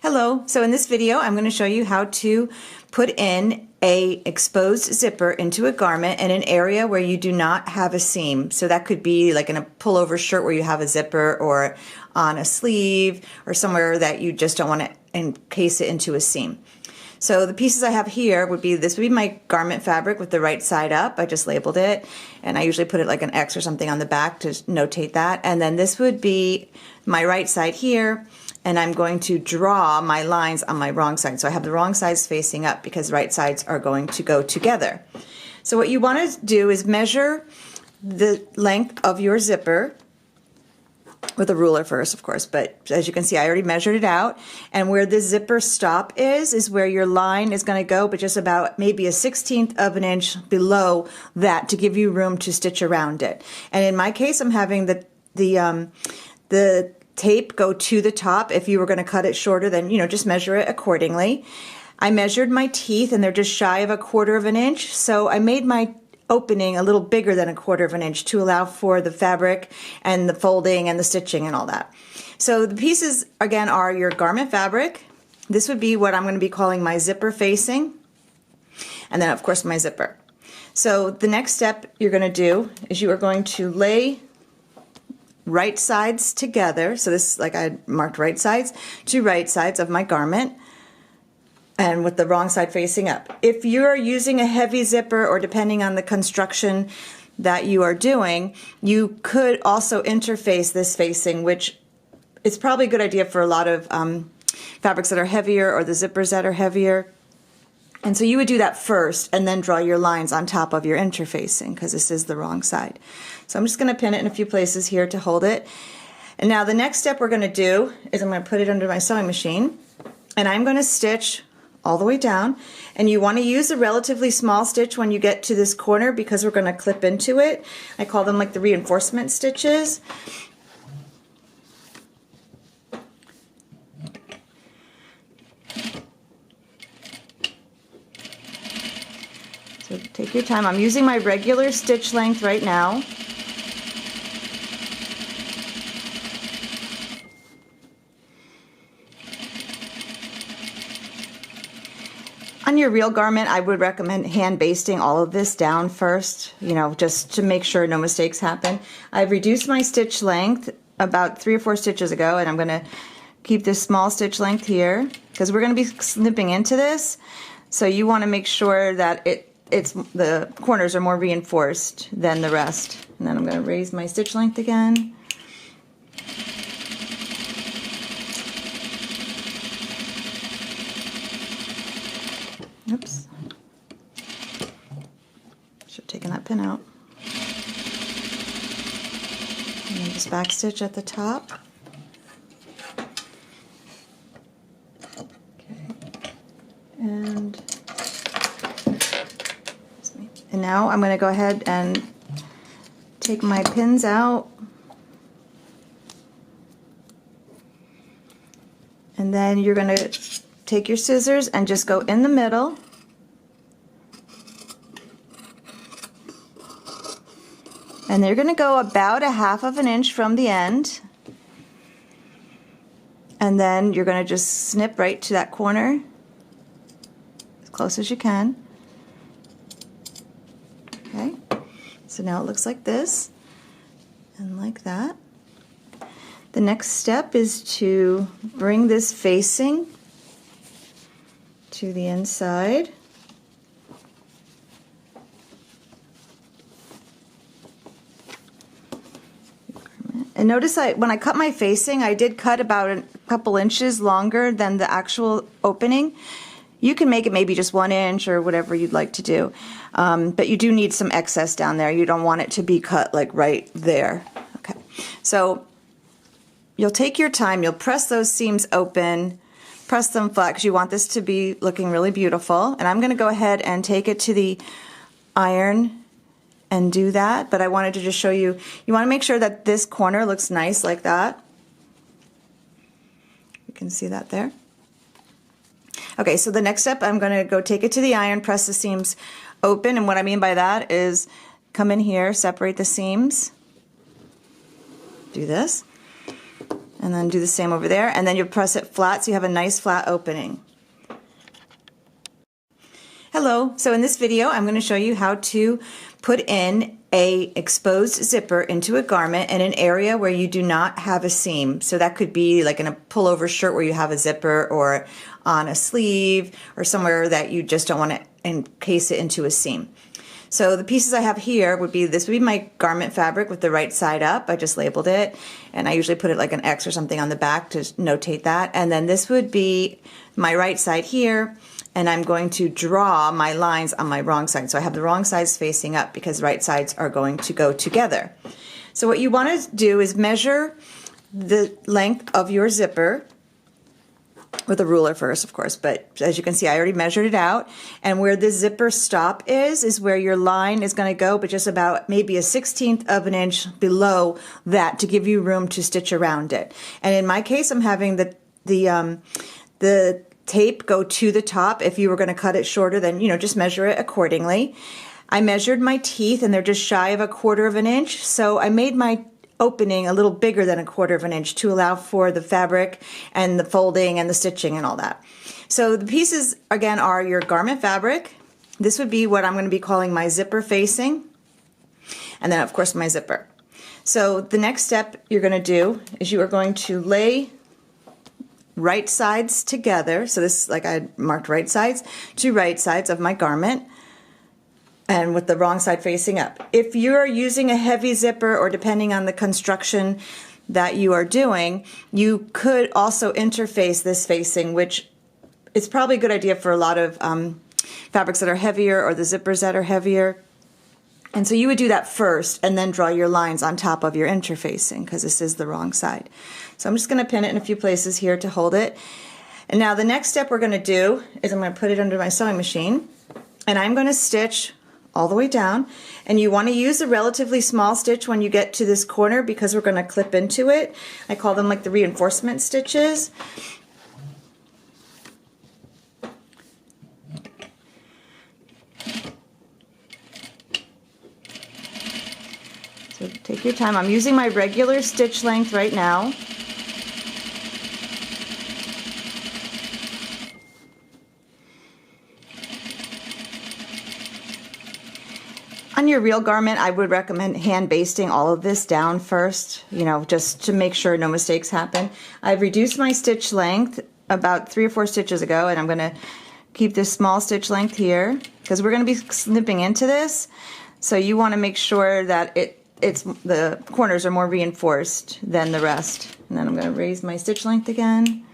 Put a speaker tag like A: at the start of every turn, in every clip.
A: Hello, so in this video I'm going to show you how to put in a exposed zipper into a garment in an area where you do not have a seam. So that could be like in a pullover shirt where you have a zipper, or on a sleeve, or somewhere that you just don't want to encase it into a seam. So the pieces I have here would be, this would be my garment fabric with the right side up. I just labeled it, and I usually put it like an X or something on the back to notate that. And then this would be my right side here, and I'm going to draw my lines on my wrong side. So I have the wrong sides facing up because right sides are going to go together. So what you want to do is measure the length of your zipper with a ruler first, of course, but as you can see, I already measured it out. And where the zipper stop is where your line is going to go, but just about maybe a 1/16 of an inch below that to give you room to stitch around it. And in my case, I'm having the tape go to the top. If you were going to cut it shorter, then just measure it accordingly. I measured my teeth, and they're just shy of 1/4 of an inch, so I made my opening a little bigger than 1/4 of an inch to allow for the fabric and the folding and the stitching and all that. So the pieces again are your garment fabric. This would be what I'm going to be calling my zipper facing, and then of course my zipper. So the next step you're going to do is you are going to lay right sides together. So this, like I marked right sides to right sides of my garment, and with the wrong side facing up. If you're using a heavy zipper, or depending on the construction that you are doing, you could also interface this facing, which is probably a good idea for a lot of fabrics that are heavier, or the zippers that are heavier. And so you would do that first and then draw your lines on top of your interfacing, because this is the wrong side. So I'm just going to pin it in a few places here to hold it. And now the next step we're going to do is I'm going to put it under my sewing machine, and I'm going to stitch all the way down. And you want to use a relatively small stitch when you get to this corner, because we're going to clip into it. I call them like the reinforcement stitches. So take your time. I'm using my regular stitch length right now. On your real garment, I would recommend hand basting all of this down first, just to make sure no mistakes happen. I've reduced my stitch length about 3 or 4 stitches ago, and I'm going to keep this small stitch length here, because we're going to be snipping into this. So you want to make sure that the corners are more reinforced than the rest. And then I'm going to raise my stitch length again. Oops. Should have taken that pin out. And then just back stitch at the top. Okay. And now I'm going to go ahead and take my pins out. And then you're going to take your scissors and just go in the middle. And they're going to go about 1/2 of an inch from the end. And then you're going to just snip right to that corner as close as you can. Okay, so now it looks like this and like that. The next step is to bring this facing to the inside. And notice when I cut my facing, I did cut about a couple inches longer than the actual opening. You can make it maybe just 1 inch or whatever you'd like to do. But you do need some excess down there. You don't want it to be cut like right there. Okay, so you'll take your time, you'll press those seams open, press them flat, because you want this to be looking really beautiful. And I'm going to go ahead and take it to the iron and do that, but I wanted to just show you, you want to make sure that this corner looks nice like that. You can see that there. Okay, so the next step, I'm going to go take it to the iron, press the seams open, and what I mean by that is come in here, separate the seams, do this, And then do the same over there, and then you'll press it flat so you have a nice flat opening. Hello, so in this video I'm going to show you how to put in a exposed zipper into a garment in an area where you do not have a seam. So that could be like in a pullover shirt where you have a zipper, or on a sleeve, or somewhere that you just don't want to encase it into a seam. So the pieces I have here would be, this would be my garment fabric with the right side up. I just labeled it, and I usually put it like an X or something on the back to notate that. And then this would be my right side here, and I'm going to draw my lines on my wrong side. So I have the wrong sides facing up because right sides are going to go together. So what you want to do is measure the length of your zipper with a ruler first, of course, but as you can see, I already measured it out. And where the zipper stop is where your line is going to go, but just about maybe a 1/16 of an inch below that to give you room to stitch around it. And in my case, I'm having the tape go to the top. If you were going to cut it shorter, then, just measure it accordingly. I measured my teeth, and they're just shy of 1/4 of an inch, so I made my opening a little bigger than 1/4 of an inch to allow for the fabric and the folding and the stitching and all that. So the pieces again are your garment fabric. This would be what I'm going to be calling my zipper facing, and then of course my zipper. So the next step you're going to do is you are going to lay right sides together. So this, like I marked right sides to right sides of my garment, and with the wrong side facing up. If you're using a heavy zipper, or depending on the construction that you are doing, you could also interface this facing, which is probably a good idea for a lot of fabrics that are heavier, or the zippers that are heavier. And so you would do that first, and then draw your lines on top of your interfacing, because this is the wrong side. So I'm just going to pin it in a few places here to hold it. And now the next step we're going to do is I'm going to put it under my sewing machine, and I'm going to stitch all the way down. And you want to use a relatively small stitch when you get to this corner, because we're going to clip into it. I call them like the reinforcement stitches. So take your time. I'm using my regular stitch length right now. On your real garment, I would recommend hand basting all of this down first, just to make sure no mistakes happen. I've reduced my stitch length about 3 or 4 stitches ago, and I'm going to keep this small stitch length here, because we're going to be snipping into this. So you want to make sure that the corners are more reinforced than the rest. And then I'm going to raise my stitch length again.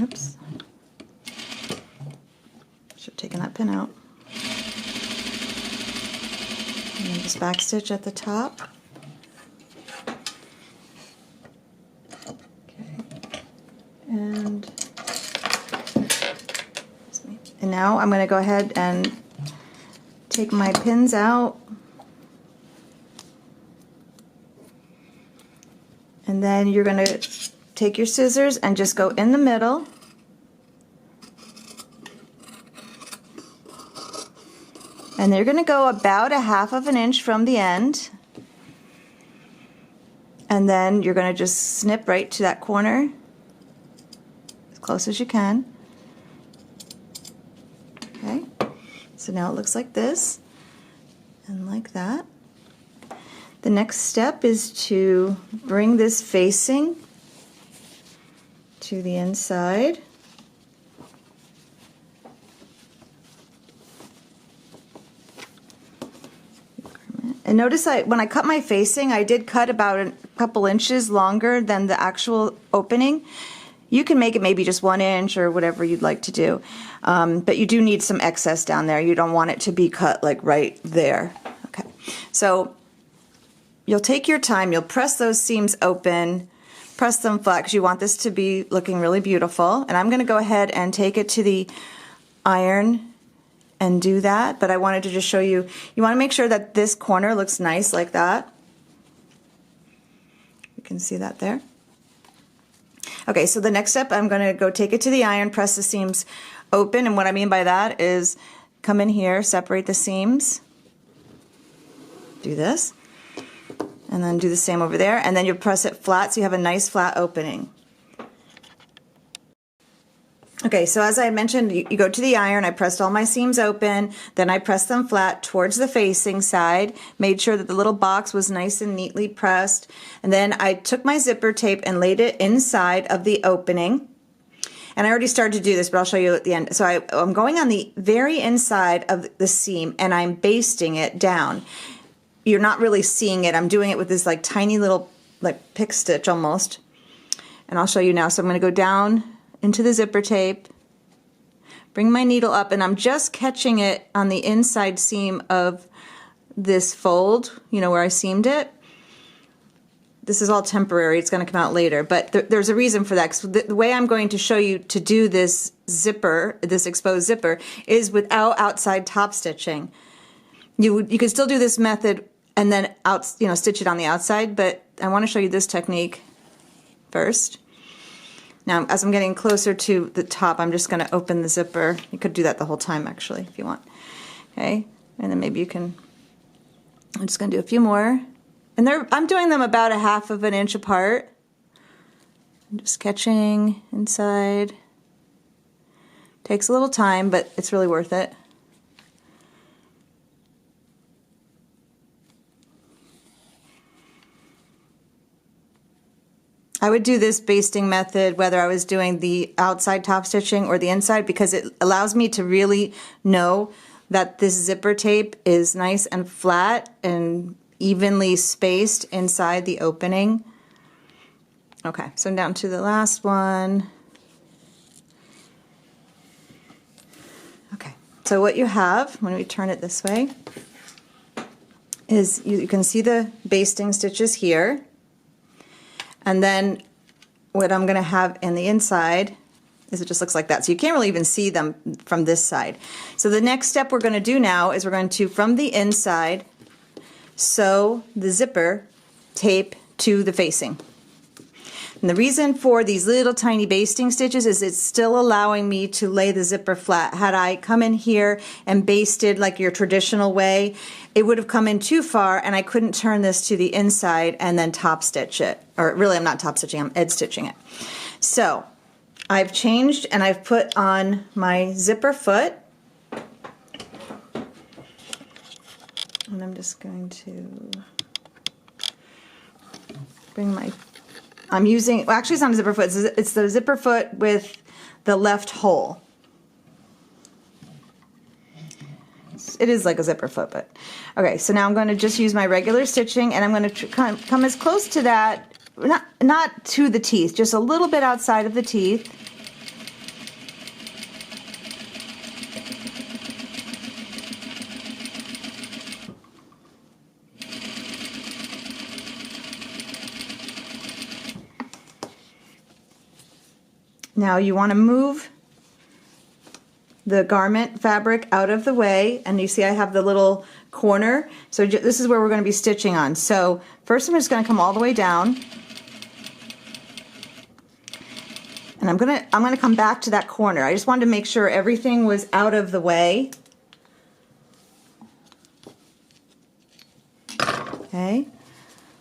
A: Oops. Should have taken that pin out. And then just back stitch at the top. Okay. And now I'm going to go ahead and take my pins out. And then you're going to take your scissors and just go in the middle. And they're going to go about 1/2 of an inch from the end. And then you're going to just snip right to that corner as close as you can. Okay, so now it looks like this and like that. The next step is to bring this facing to the inside. And notice when I cut my facing, I did cut about a couple inches longer than the actual opening. You can make it maybe just 1 inch or whatever you'd like to do. But you do need some excess down there. You don't want it to be cut like right there. Okay, so you'll take your time, you'll press those seams open, press them flat, because you want this to be looking really beautiful. And I'm going to go ahead and take it to the iron and do that, but I wanted to just show you, you want to make sure that this corner looks nice like that. You can see that there. Okay, so the next step, I'm going to go take it to the iron, press the seams open, and what I mean by that is come in here, separate the seams, do this, and then do the same over there, and then you press it flat so you have a nice flat opening. Okay, so as I mentioned, you go to the iron, I pressed all my seams open, then I pressed them flat towards the facing side, made sure that the little box was nice and neatly pressed, and then I took my zipper tape and laid it inside of the opening. And I already started to do this, but I'll show you at the end. So I'm going on the very inside of the seam and I'm basting it down. You're not really seeing it. I'm doing it with this like tiny little like pick stitch almost. And I'll show you now. So I'm going to go down into the zipper tape, bring my needle up, and I'm just catching it on the inside seam of this fold, you know, where I seamed it. This is all temporary, it's going to come out later, but there's a reason for that. 'Cause the way I'm going to show you to do this zipper, this exposed zipper, is without outside top stitching. You could still do this method and then stitch it on the outside, but I want to show you this technique first. Now, as I'm getting closer to the top, I'm just going to open the zipper. You could do that the whole time, actually, if you want. Okay, and then maybe you can. I'm just going to do a few more. And I'm doing them about 1/2 inch apart. I'm just catching inside. Takes a little time, but it's really worth it. I would do this basting method whether I was doing the outside top stitching or the inside, because it allows me to really know that this zipper tape is nice and flat and evenly spaced inside the opening. Okay, so I'm down to the last one. Okay, so what you have when we turn it this way is you can see the basting stitches here, and then what I'm going to have in the inside is it just looks like that. So you can't really even see them from this side. So the next step we're going to do now is we're going to, from the inside, sew the zipper tape to the facing. And the reason for these little tiny basting stitches is it's still allowing me to lay the zipper flat. Had I come in here and basted like your traditional way, it would have come in too far and I couldn't turn this to the inside and then top stitch it. Or really, I'm not top stitching, I'm edge stitching it. So I've changed and I've put on my zipper foot. And I'm just going to bring my, I'm using, well, actually it's not a zipper foot, it's the zipper foot with the left hole. It is like a zipper foot, but okay, so now I'm going to just use my regular stitching and I'm going to come as close to that, not to the teeth, just a little bit outside of the teeth. Now you want to move the garment fabric out of the way, and you see I have the little corner, so this is where we're going to be stitching on. So first I'm just going to come all the way down, and I'm going to come back to that corner. I just wanted to make sure everything was out of the way. Okay,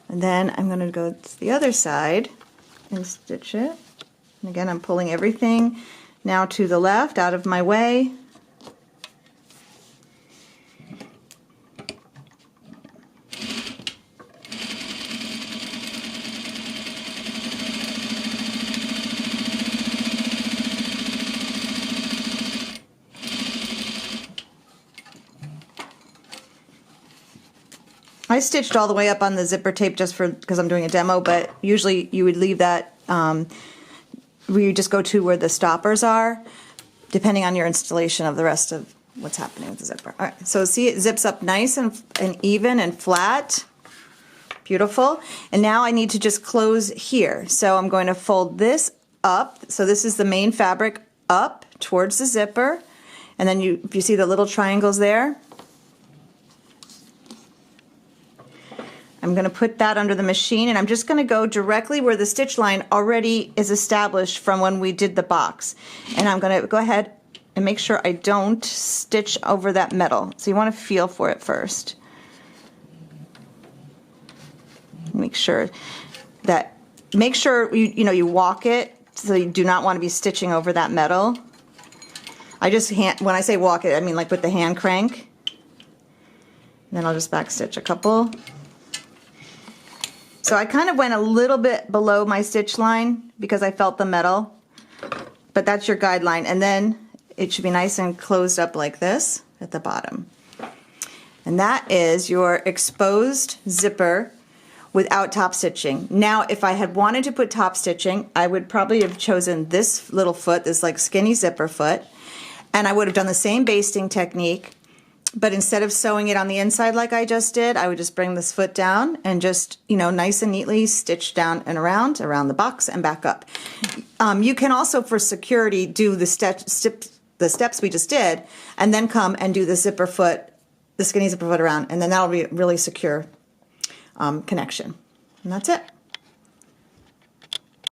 A: and then I'm going to go to the other side and stitch it. And again, I'm pulling everything now to the left, out of my way. I stitched all the way up on the zipper tape just because I'm doing a demo, but usually you would leave that where you just go to where the stoppers are, depending on your installation of the rest of what's happening with the zipper. All right, so see it zips up nice and even and flat. Beautiful. And now I need to just close here. So I'm going to fold this up. So this is the main fabric up towards the zipper. And then if you see the little triangles there, I'm going to put that under the machine, and I'm just going to go directly where the stitch line already is established from when we did the box. And I'm going to go ahead and make sure I don't stitch over that metal. So you want to feel for it first. sure you walk it, so you do not want to be stitching over that metal. When I say walk it, I mean like with the hand crank. And then I'll just back stitch a couple. So I kind of went a little bit below my stitch line because I felt the metal, but that's your guideline. And then it should be nice and closed up like this at the bottom. And that is your exposed zipper without top stitching. Now, if I had wanted to put top stitching, I would probably have chosen this little foot, this like skinny zipper foot, and I would have done the same basting technique, but instead of sewing it on the inside like I just did, I would just bring this foot down and just, nice and neatly stitch down and around the box and back up. You can also, for security, do the steps we just did, and then come and do the zipper foot, the skinny zipper foot around, and then that'll be a really secure connection. And that's it.